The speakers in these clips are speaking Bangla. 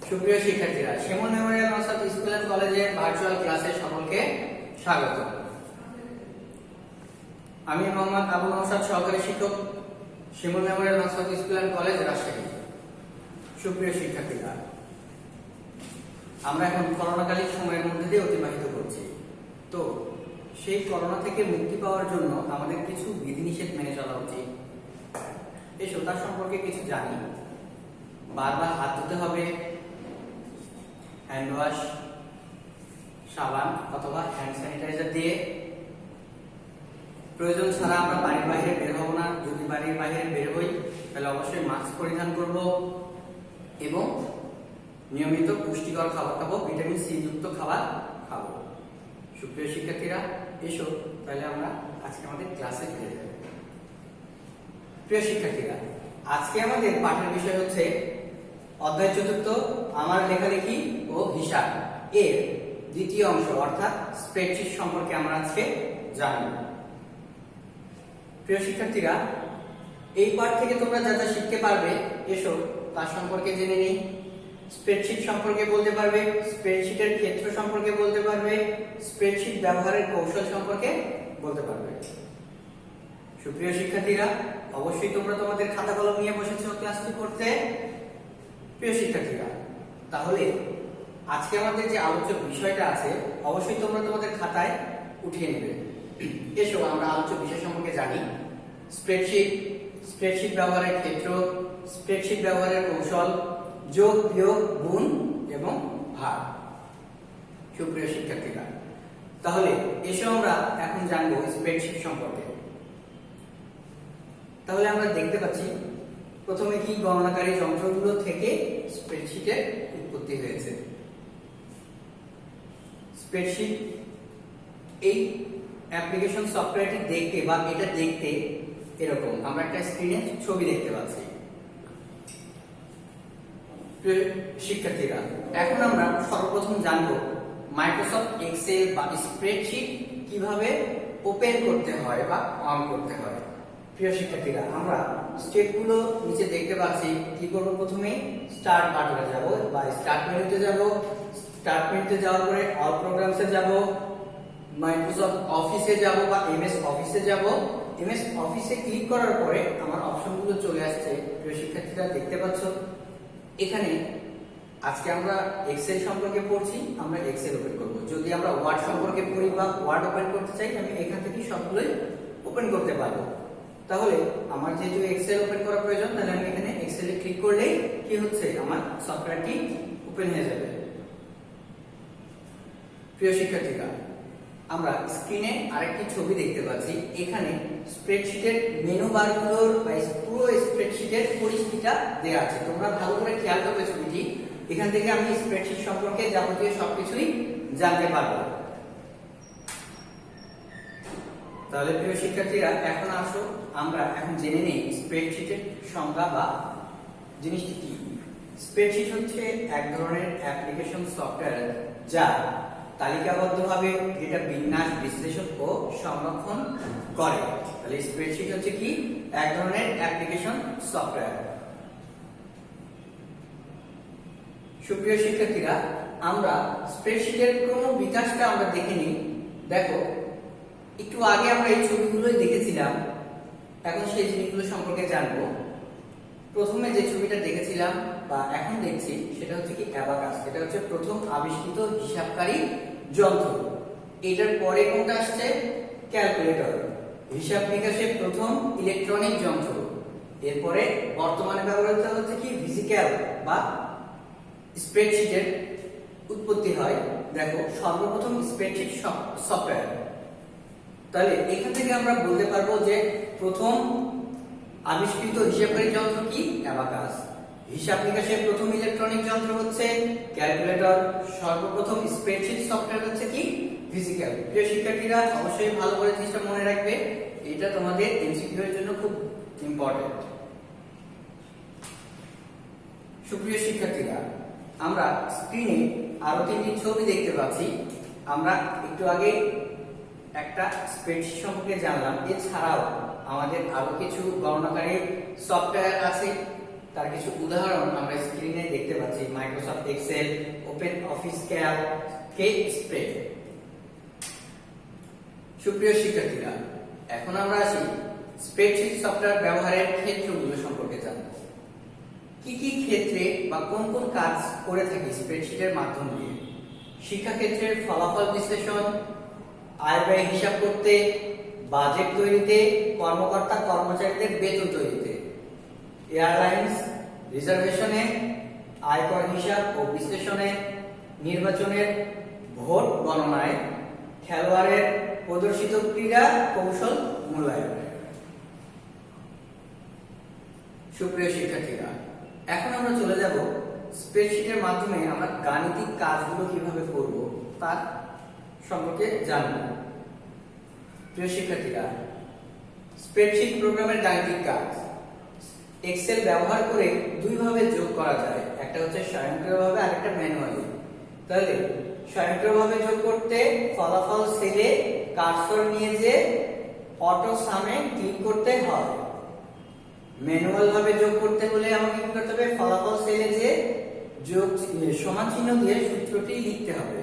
সুপ্রিয় শিক্ষার্থীরা, Shimul memorial Nasrat school and কলেজের ভার্চুয়াল ক্লাসে সকলকে স্বাগত। আমি মোহাম্মদ আবু নওশাদ, সহকারী শিক্ষক, Shimul memorial Nasrat school and college, Rajshahi. সুপ্রিয় শিক্ষার্থীরা, আমরা এখন করোনাকালীন সময়ের মধ্যে দিয়ে অতিবাহিত করছি। তো সেই করোনা থেকে মুক্তি পাওয়ার জন্য আমাদের কিছু বিধিনিষেধ মেনে চলা উচিত। এসো তার সম্পর্কে কিছু জানি। বারবার হাত ধুতে হবে, হ্যান্ড ওয়াশ, সাবান অথবা হ্যান্ড স্যানিটাইজার দিয়ে। প্রয়োজন ছাড়া আমরা বাড়ির বাইরে বের হব না। যদি বাড়ির বাইরে বের হই তাহলে অবশ্যই মাস্ক পরিধান করব এবং নিয়মিত পুষ্টিকর খাবার খাবো, ভিটামিন সি যুক্ত খাবার খাবো। সুপ্রিয় শিক্ষার্থীরা, এসো তাহলে আমরা আজকে আমাদের ক্লাসে ফিরে যাব। প্রিয় শিক্ষার্থীরা, আজকে আমাদের পাঠের বিষয় হচ্ছে অধ্যায় চতুর্থ, আমার লেখালেখি ও হিসাব এর দ্বিতীয় অংশ অর্থাৎ স্প্রেডশিট সম্পর্কে আমরা আজকে জানব। প্রিয় শিক্ষার্থীরা, এই পাঠ থেকে তোমরা যা যা শিখতে পারবে, এসো তার সম্পর্কে জেনে নিই। স্প্রেডশিট সম্পর্কে বলতে পারবে, স্প্রেডশিটের ক্ষেত্র সম্পর্কে বলতে পারবে, স্প্রেডশিট ব্যবহারের কৌশল সম্পর্কে বলতে পারবে। সুপ্রিয় শিক্ষার্থীরা, অবশ্যই তোমরা তোমাদের খাতা কলম নিয়ে বসেছো ক্লাসটি করতে। প্রিয় শিক্ষার্থীরা, তাহলে আজকে আমাদের যে আলোচ্য বিষয়টা আছে অবশ্যই তোমরা তোমাদের খাতায় উঠিয়ে নেবে। এসো আমরা আলোচ্য বিষয় সম্পর্কে জানি। স্প্রেডশিট, স্প্রেডশিট ব্যবহারের ক্ষেত্র, স্প্রেডশিট ব্যবহারের কৌশল, যোগ বিয়োগ গুণ এবং ভাগ। সুপ্রিয় শিক্ষার্থীরা, তাহলে এসো আমরা এখন জানবো স্প্রেডশিট সম্পর্কে। তাহলে আমরা দেখতে পাচ্ছি প্রথমে কি গণনাকারী যন্ত্রগুলো থেকে স্প্রেডশিটের উৎপত্তি হয়েছে। স্প্রেডশিট এই অ্যাপ্লিকেশন সফটওয়্যারটি দেখতে বা এটা দেখতে এরকম। আমরা একটা স্ক্রিনে ছবি দেখতে পাচ্ছি। শিক্ষার্থীরা, এখন আমরা সর্বপ্রথম জানবো মাইক্রোসফট এক্সেল বা স্প্রেডশিট কিভাবে ওপেন করতে হয় বা অন করতে হয়। প্রিয় শিক্ষার্থীরা, আমরা স্টেপগুলো নিচে দেখতে পাচ্ছি। কি করব? প্রথমে স্টার্ট বাটনে যাব বা স্টার্ট মেনুতে যাব। স্টার্ট মেনুতে যাওয়ার পরে অল প্রোগ্রামসে যাব, মাইক্রোসফট অফিসে যাব বা এমএস অফিসে যাব। এমএস অফিসে ক্লিক করার পরে আমার অপশনগুলো চলে আসছে। প্রিয় শিক্ষার্থীরা, দেখতে পাচ্ছ এখানে আজকে আমরা এক্সেল সম্পর্কে পড়ছি, আমরা এক্সেল ওপেন করব। যদি আমরা ওয়ার্ড সম্পর্কে পড়ি বা ওয়ার্ড ওপেন করতে চাই, আমি এখান থেকে সবগুলোই ওপেন করতে পারবো। তাহলে আমার যেহেতু এক্সেল ওপেন করা প্রয়োজন, তাহলে আমি এখানে এক্সেলে ক্লিক করলেই কি হচ্ছে, আমার সফটওয়্যারটি ওপেন হয়ে যাবে। প্রিয় শিক্ষার্থীরা, আমরা স্ক্রিনে আরেকটি ছবি দেখতে পাচ্ছি। এখানে স্প্রেডশিটের মেনু বারগুলোর বা পুরো স্প্রেডশিটের পরিস্থিতিটা দেওয়া আছে। তোমরা ভালো করে খেয়াল করবে ছবিটি। এখান থেকে আমি স্প্রেডশিট সম্পর্কে যাবতীয় সবকিছুই জানতে পারবো। তাহলে প্রিয় শিক্ষার্থীরা, এখন আসো আমরা এখন জেনে নেই স্প্রেডশিটের সংজ্ঞা বা জিনিসটি কি। স্প্রেডশিট হচ্ছে এক ধরনের অ্যাপ্লিকেশন সফটওয়্যার যা তালিকাবদ্ধভাবে ডেটা বিন্যাস, বিশ্লেষণ ও সংরক্ষণ করে। তাহলে স্প্রেডশিট হচ্ছে কি? এক ধরনের অ্যাপ্লিকেশন সফটওয়্যার। সুপ্রিয় শিক্ষার্থীরা, আমরা স্প্রেডশিটের ক্রম বিকাশটা আমরা দেখে নিই। দেখো, একটু আগে আমরা এই ছবিগুলোই দেখেছিলাম, এখন সেই জিনিসগুলো সম্পর্কে জানবো। প্রথমে যে ছবিটা দেখেছিলাম বা এখন দেখছি সেটা হচ্ছে কি অ্যাবাকাস। এটা হচ্ছে প্রথম আবিষ্কৃত হিসাবকারী যন্ত্র। এটার পরে কোনটা আসছে? ক্যালকুলেটর, হিসাব নিকাশের প্রথম ইলেকট্রনিক যন্ত্র। এরপরে বর্তমানে ব্যবহৃত হচ্ছে কি ভিজিক্যাল বা স্প্রেডশিটের উৎপত্তি হয়। দেখো, সর্বপ্রথম স্প্রেডশিট সফটওয়্যার। তাহলে এখান থেকে আমরা বলতে পারবো যে প্রথম আবিষ্কৃত হিসাবকারী যন্ত্র কি? অ্যাবাকাস। হিসাব নিকাশের প্রথম ইলেকট্রনিক যন্ত্র হচ্ছে ক্যালকুলেটর। সর্বপ্রথম স্প্রেডশিট সফটওয়্যার হচ্ছে কি? ফিজিক্যাল। প্রিয় শিক্ষার্থীরা, অবশ্যই ভালো করে জিনিসটা মনে রাখবে, এটা তোমাদের এমসিকিউ এর জন্য খুব ইম্পর্টেন্ট। সুপ্রিয় শিক্ষার্থীরা, আমরা স্ক্রিনে আরো তিনটি ছবি দেখতে পাচ্ছি। আমরা একটু আগে একটা স্প্রেডশিট সম্পর্কে জানলাম। এছাড়াও আমাদের আরো কিছু গণনাকারী সফটওয়্যার আছে। তার কিছু উদাহরণ আমরা স্ক্রিনে দেখতে পাচ্ছি। Microsoft Excel, open office Calc, KSpread. সুপ্রিয় শিক্ষার্থীরা, এখন আমরা আসি স্প্রেডশিট সফটওয়্যার ব্যবহারের ক্ষেত্রগুলো সম্পর্কে জানব। কি কি ক্ষেত্রে বা কোন কোন কাজ করে থাকি স্প্রেডশিটের মাধ্যম দিয়ে? শিক্ষাক্ষেত্রের ফলাফল বিশ্লেষণ, আয় ব্যয় হিসাব করতে, বাজেট তৈরিতে, কর্মকর্তা কর্মচারীদের বেতন তৈরিতে, এয়ারলাইন্স রিজার্ভেশনে, আয়কর হিসাব ও বিশ্লেষণে, নির্বাচনের ভোট গণনায়, খেলোয়াড়ের প্রদর্শিত ক্রীড়া কৌশল মূল্যায়নে। সুপ্রিয় শিক্ষার্থীরা, এখন আমরা চলে যাব স্প্রেডশিটের মাধ্যমে আমরা গাণিতিক কাজগুলো কিভাবে করব তার সম্পর্কে জানব। প্রিয় শিক্ষার্থীরা, স্প্রেডশিট প্রোগ্রামের গাণিতিক কাজ এক্সেল ব্যবহার করে দুইভাবে যোগ করা যায়, একটা হচ্ছে স্বয়ংক্রিয়ভাবে আর একটা ম্যানুয়ালি। তাহলে স্বয়ংক্রিয়ভাবে যোগ করতে ফলাফল সেলে কার্সর নিয়ে যে অটো সামে ক্লিক করতে হয়। ম্যানুয়াল ভাবে যোগ করতে হলে আমাকে কি করতে হবে? ফলাফল সেলে যে যোগ সমান চিহ্ন দিয়ে সূত্রটি লিখতে হবে।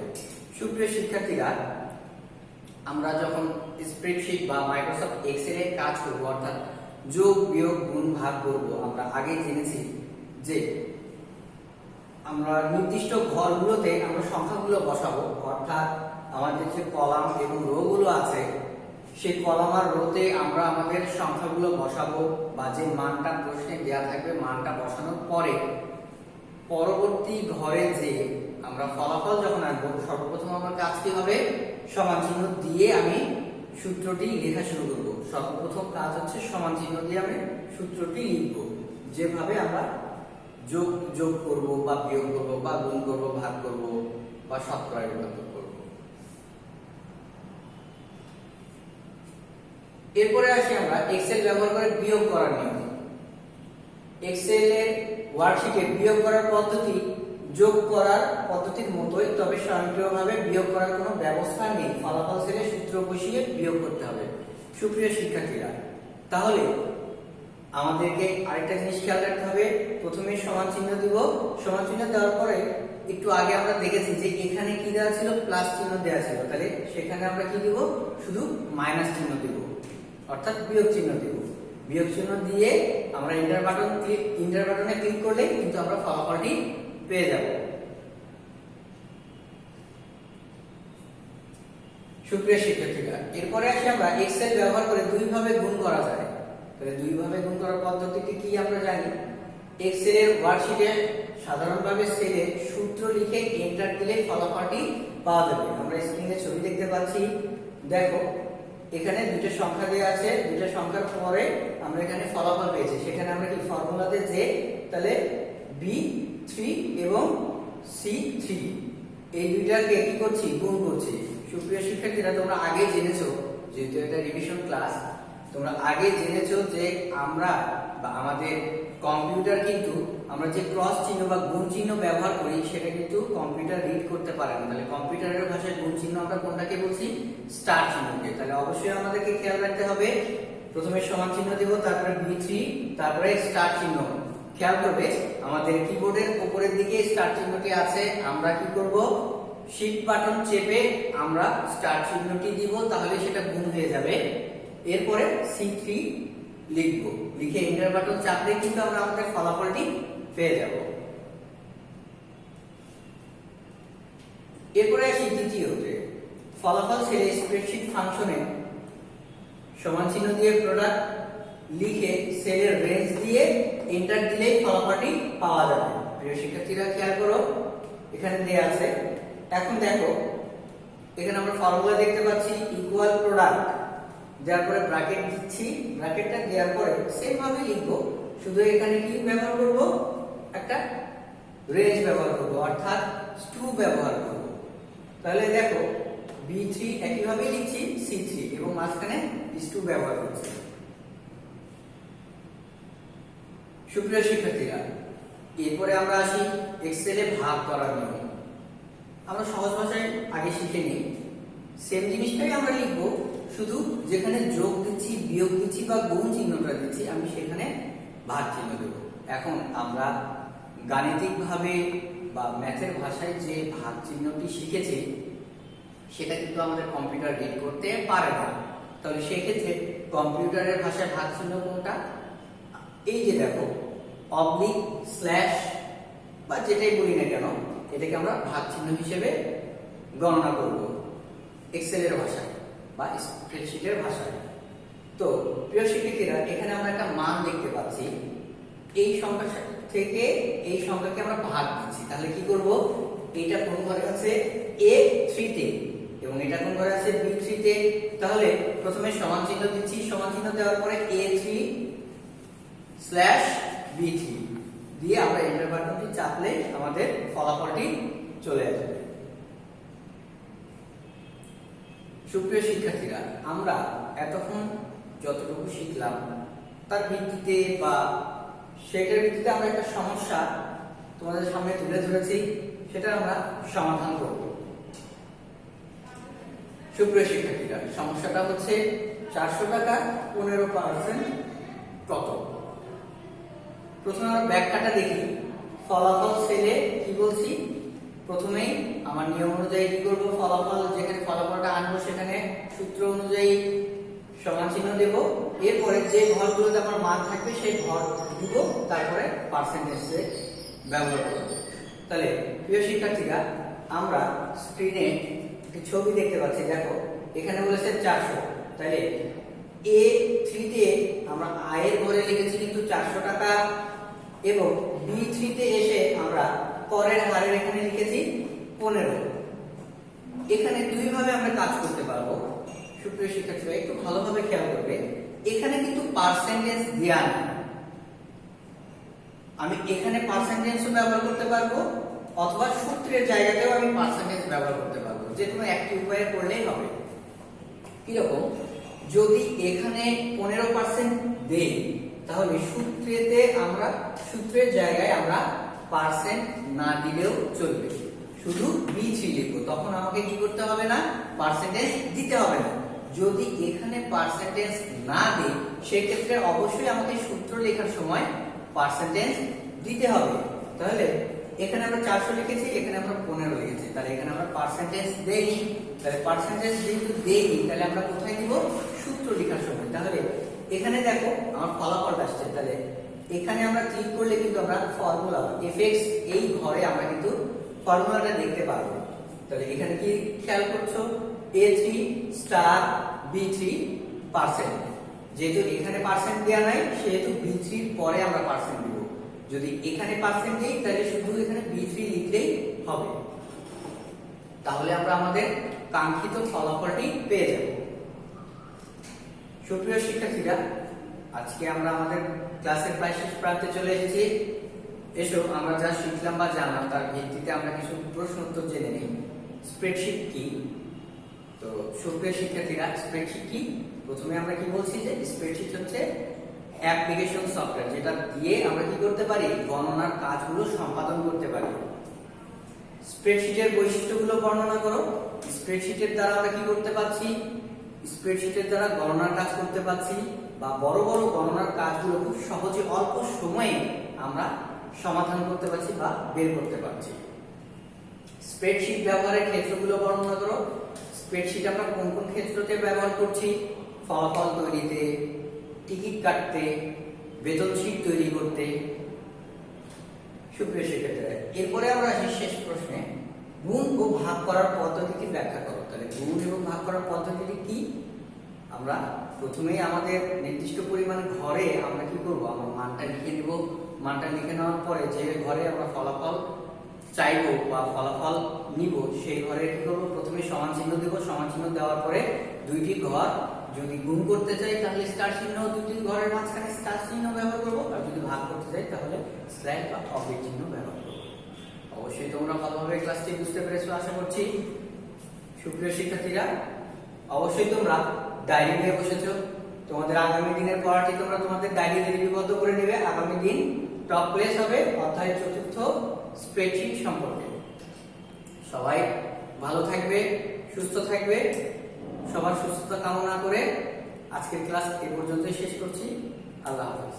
সুপ্রিয় শিক্ষার্থীরা, আমরা যখন স্প্রেডশিট বা মাইক্রোসফট এক্সেল এর কাজ করব, অর্থাৎ যোগ বিয়োগ গুণ ভাগ করব, আমরা আগে জেনেছি যে আমরা নির্দিষ্ট ঘরগুলোতে আমরা সংখ্যাগুলো বসাবো, অর্থাৎ আমাদের যে কলাম এবং রো গুলো আছে সেই কলাম আর রোতে আমরা আমাদের সংখ্যাগুলো বসাবো, বা যে মানটা প্রশ্নে দেওয়া থাকবে মানটা বসানোর পরে পরবর্তী ঘরে যে আমরা ফলাফল যখন আনবো, সর্বপ্রথম আমার কাজ কি হবে? সমান চিহ্ন দিয়ে আমি সূত্রটি লেখা শুরু করব। সর্বপ্রথম কাজ হচ্ছে সমান চিহ্ন দিয়ে আমি সূত্রটি লিখব, যেভাবে আমরা যোগ করব বা বিয়োগ করব বা গুণ করব, ভাগ করব বা শতকরায় রূপান্তর করব। এরপরে আসি আমরা এক্সেল ব্যবহার করে বিয়োগ করার নিয়ম। এক্সেল এর ওয়ার্কশিটে বিয়োগ করার পদ্ধতি যোগ করার পদ্ধতির মতোই, তবে স্বয়ংক্রিয়ভাবে বিয়োগ করার কোনো ব্যবস্থা নেই। ফলাফল সেলে সূত্র বসিয়ে বিয়োগ করতে হবে। সুপ্রিয় শিক্ষার্থীরা, তাহলে আমাদেরকে আরেকটা জিনিস খেয়াল রাখতে হবে। প্রথমে সমান চিহ্ন দিব, সমান চিহ্ন দেওয়ার পরে একটু আগে আমরা দেখেছি যে এখানে কি দেওয়া ছিল? প্লাস চিহ্ন দেওয়া ছিল। তাহলে সেখানে আমরা কি দিব? শুধু মাইনাস চিহ্ন দিব, অর্থাৎ বিয়োগ চিহ্ন দিব। বিয়োগ চিহ্ন দিয়ে আমরা এন্টার বাটনে ক্লিক করলে কিন্তু আমরা ফলাফলটি পেয়ে যাব। সুপ্রিয় শিক্ষার্থীরা, এরপরে আসি আমরা এক্সেল ব্যবহার করে দুইভাবে গুণ করা যায়। তাহলে দুইভাবে গুণ করার পদ্ধতিটি কি আমরা জানি। এক্সেল এর ওয়ার্কশিটে সাধারণভাবে সেলে সূত্র লিখে এন্টার দিলে ফলাফলটি পাওয়া যাবে। আমরা স্ক্রিনে ছবি দেখতে পাচ্ছি। দেখো, এখানে দুটো সংখ্যা দেওয়া আছে, দুটো সংখ্যার পরে আমরা এখানে ফলাফল পেয়েছি। সেখানে আমরা কি ফর্মুলাতে যে তাহলে B3 এবং C3 এই দুইটাকে কি করছি? গুণ করছি। সুপ্রিয় শিক্ষার্থীরা, তোমরা আগে জেনেছো, যেহেতু এটা রিভিশন ক্লাস, তোমরা আগে জেনেছো যে আমরা বা আমাদের কম্পিউটার কিন্তু আমরা যে ক্রস চিহ্ন বা গুণ চিহ্ন ব্যবহার করি সেটা কিন্তু কম্পিউটার রিড করতে পারে না। তাহলে কম্পিউটারের ভাষায় গুণ চিহ্ন আমরা কোনটাকে বলছি? স্টার চিহ্নকে। তাহলে অবশ্যই আমাদেরকে খেয়াল রাখতে হবে, প্রথমে সমান চিহ্ন দেব, তারপরে B3, তারপরে স্টার চিহ্ন। খেয়াল করবে আমাদের কিবোর্ডের উপরের দিকে স্টার চিহ্নটি আছে। আমরা কি করব? শিফট বাটন চেপে আমরা স্টার চিহ্নটি দিব, তাহলে সেটা গুণ হয়ে যাবে। এরপরে C3 লিখব, লিখে এন্টার বাটন চাপলে কিন্তু আমরা আমাদের ফলাফলটি পেয়ে যাব। এরপরে আসি দ্বিতীয়তে, ফলাফল সেলে স্প্রেডশিট ফাংশনে সমান চিহ্ন দিয়ে প্রোডাক্ট লিখে সেলের রেঞ্জ দিয়ে এন্টার দিলেই ফলাফলটি পাওয়া যাবে। প্রিয় শিক্ষার্থীরা, খেয়াল করো, এখানে দেয়া আছে। এখন দেখো, এখানে আমরা ফর্মুলা দেখতে পাচ্ছি ইকুয়াল প্রোডাক্ট, দেওয়ার পরে ব্র্যাকেট দিচ্ছি। ব্র্যাকেটটা দেওয়ার পরে সেম ভাবে লিখবো, শুধু এখানে কি ব্যবহার করব? একটা রেঞ্জ ব্যবহার করব, অর্থাৎ টু ব্যবহার করব। তাহলে দেখো, B3 একইভাবে লিখছি, C3 এবং মাঝখানে টু ব্যবহার করছি। সুপ্রিয় শিক্ষার্থীরা, এরপরে আমরা আসি এক্সেলে ভাগ করার নিয়ম। আমরা সহজ ভাষায় আগে শিখে নিই। সেম জিনিসটাই আমরা লিখব, শুধু যেখানে যোগ দিচ্ছি, বিয়োগ দিচ্ছি বা গুণ চিহ্নটা দিচ্ছি, আমি সেখানে ভাগ চিহ্ন দেব। এখন আমরা গাণিতিকভাবে বা ম্যাথের ভাষায় যে ভাগ চিহ্নটি শিখেছি সেটা কিন্তু আমাদের কম্পিউটার রিড করতে পারে না। তাহলে সেই ক্ষেত্রে কম্পিউটারের ভাষায় ভাগ চিহ্ন কোনটা? এই যে দেখো অবলিক, স্ল্যাশ বা যেটাই বলি না কেন, এটাকে আমরা ভাগ চিহ্ন হিসেবে গণনা করব এক্সেলের ভাষায় বা স্প্রেডশিটের ভাষায়। তো প্রিয় শিক্ষার্থীরা, এখানে আমরা একটা মান দেখতে পাচ্ছি, এই সংখ্যা থেকে এই সংখ্যাকে আমরা ভাগ দিচ্ছি। তাহলে কি করব? এটা কোন ঘরে আছে? A3 তে, এবং এটা কোন ঘরে আছে? B3 তে। তাহলে প্রথমে সমান চিহ্ন দিচ্ছি, সমান চিহ্ন দেওয়ার পরে A3/B3 দিয়ে আমরা এন্টার বাটনটি চাপলে আমাদের ফলাফলটি চলে আসবে। সুপ্রিয় শিক্ষার্থীরা, আমরা এতক্ষণ যতটুকু শিখলাম তার ভিত্তিতে বা সেটার ভিত্তিতে আমরা একটা সমস্যা তোমাদের সামনে তুলে ধরেছি, সেটা আমরা সমাধান করব। সুপ্রিয় শিক্ষার্থীরা, সমস্যাটা হচ্ছে 400 টাকা 15% কত? প্রথমে আমরা ব্যাখ্যাটা দেখি। ফলাফল সেলে কি বলছি? প্রথমেই আমার নিয়ম অনুযায়ী কি করব? ফলাফল যেখানে ফলাফলটা আনবো সেখানে সূত্র অনুযায়ী সমান চিহ্ন দেব। এরপরে যে ঘরগুলোতে আমার মান থাকবে সেই ঘর দিব, তারপরে পার্সেন্টেজে ব্যবহার করব। তাহলে প্রিয় শিক্ষার্থীরা, আমরা স্ক্রিনে একটি ছবি দেখতে পাচ্ছি। দেখো এখানে বলেছে 400, তাহলে A3 তে আমরা আয়ের ঘরে লিখেছি কিন্তু 400 টাকা, এবং B3 তে এসে আমরা করের হারের এখানে লিখেছি 15। এখানে দুই ভাবে আমরা কাজ করতে পারবো। সুপ্রিয় শিক্ষার্থীরা, একটু ভালোভাবে খেয়াল করবে, এখানে কিন্তু পার্সেন্টেজ দেয়া নেই। আমি এখানে পার্সেন্টেজও ব্যবহার করতে পারবো, অথবা সূত্রের জায়গাতেও আমি পার্সেন্টেজ ব্যবহার করতে পারবো। যে কোনো একটি উপায়ে করলেই হবে। কিরকম? যদি এখানে 15% দেই, তাহলে সূত্রেতে আমরা সূত্রের জায়গায় আমরা পার্সেন্ট না দিলেও চলবে, শুধু B3 লিখবো। তখন আমাকে কি করতে হবে না? পার্সেন্টেজ দিতে হবে না। যদি এখানে পার্সেন্টেজ না দিই, সেক্ষেত্রে অবশ্যই আমাকে সূত্র লেখার সময় পার্সেন্টেজ দিতে হবে। তাহলে এখানে আমরা 400 লিখেছি, এখানে আমরা 15 লিখেছি, তাহলে এখানে আমরা পার্সেন্টেজ দেইনি। তাহলে পার্সেন্টেজ যেহেতু দেইনি, তাহলে আমরা কোথায় দিব? সূত্র লেখার সময়। তাহলে এখানে দেখো আমার ফলাফল আসছে, তাহলে এখানে আমরা ক্লিক করলে কিন্তু আমরা ফর্মুলা এফএক্স এই ঘরে আমরা কিন্তু ফর্মুলাটা দেখতে পারবো। তাহলে এখানে কি খেয়াল করছো? A3*B3%। যেহেতু এখানে পার্সেন্ট দেয়া নাই, সেহেতু B3 এর পরে আমরা পার্সেন্ট দিব। যদি এখানে পার্সেন্ট দেই, তাহলে শুধু এখানে B3 লিখলেই হবে। তাহলে আমরা আমাদের কাঙ্ক্ষিত ফলাফলটি পেয়ে যাব। সুপ্রিয় শিক্ষার্থীরা, আজকে আমরা আমাদের ক্লাসের প্রায় শেষ প্রান্তে চলে এসেছি। এসো আমরা যা শিখলাম বা জানলাম তার ভিত্তিতে আমরা কিছু প্রশ্ন উত্তর জেনে নিই। স্প্রেডশিট কি? তো সুপ্রিয় শিক্ষার্থীরা, স্প্রেডশিট কি? প্রথমে আমরা কি বলছি যে স্প্রেডশিট হচ্ছে অ্যাপ্লিকেশন সফটওয়্যার, যেটা দিয়ে আমরা কি করতে পারি? গণনার কাজগুলো সম্পাদন করতে পারি। স্প্রেডশিটের বৈশিষ্ট্যগুলো বর্ণনা করো। স্প্রেডশিটের দ্বারা আমরা কি করতে পারছি? স্প্রেডশিটের দ্বারা গণনার কাজ করতে পারছি, বা বড় বড় গণনার কাজগুলো খুব সহজে অল্প সময়ে আমরা সমাধান করতে পারছি বা বের করতে পারছি। স্প্রেডশিট ব্যবহারের ক্ষেত্রগুলো বর্ণনা করো। স্প্রেডশিট আমরা কোন কোন ক্ষেত্রতে ব্যবহার করছি? ফলাফল তৈরিতে, টিকিট কাটতে, বেতন শীট তৈরি করতে। সুপ্রিয় শিক্ষার্থীরা, এরপরে আমরা আসি শেষ প্রশ্নে, গুণ ও ভাগ করার পদ্ধতিটি ব্যাখ্যা করো। তাহলে গুণ এবং ভাগ করার পদ্ধতিটি কি? আমরা প্রথমেই আমাদের নির্দিষ্ট পরিমাণ ঘরে আমরা কি করব? আমরা মানটা লিখে নিব। মানটা লিখে নেওয়ার পরে যে ঘরে আমরা ফলাফল চাইবো বা ফলাফল নিব, সেই ঘরে কি করব? প্রথমে সমান চিহ্ন দেব। সমান চিহ্ন দেওয়ার পরে দুইটি ঘর যদি গুণ করতে চাই তাহলে স্টার চিহ্ন, দুইটি ঘরের মাঝখানে স্টার চিহ্ন ব্যবহার করব। আর যদি ভাগ করতে চাই তাহলে স্ল্যাশ বা অবলিক চিহ্ন ব্যবহার করব। অবশ্যই তোমরা ভালোভাবে ক্লাসটি বুঝতে পেরেছো আশা করছি। সুপ্রিয় শিক্ষার্থীরা, অবশ্যই তোমরা ডায়েরি নিয়ে বসেছো। তোমাদের আগামী দিনের পড়াটি তোমরা তোমাদের ডায়েরিতে লিপিবদ্ধ করে নেবে। আগামী দিন টপ ক্লাস হবে অধ্যায় 4 স্প্রেডশিট সম্পর্কে। সবাই ভালো থাকবে, সুস্থ থাকবে। সবার সুস্থতা কামনা করে আজকের ক্লাস এ পর্যন্তই শেষ করছি। আল্লাহ হাফেজ।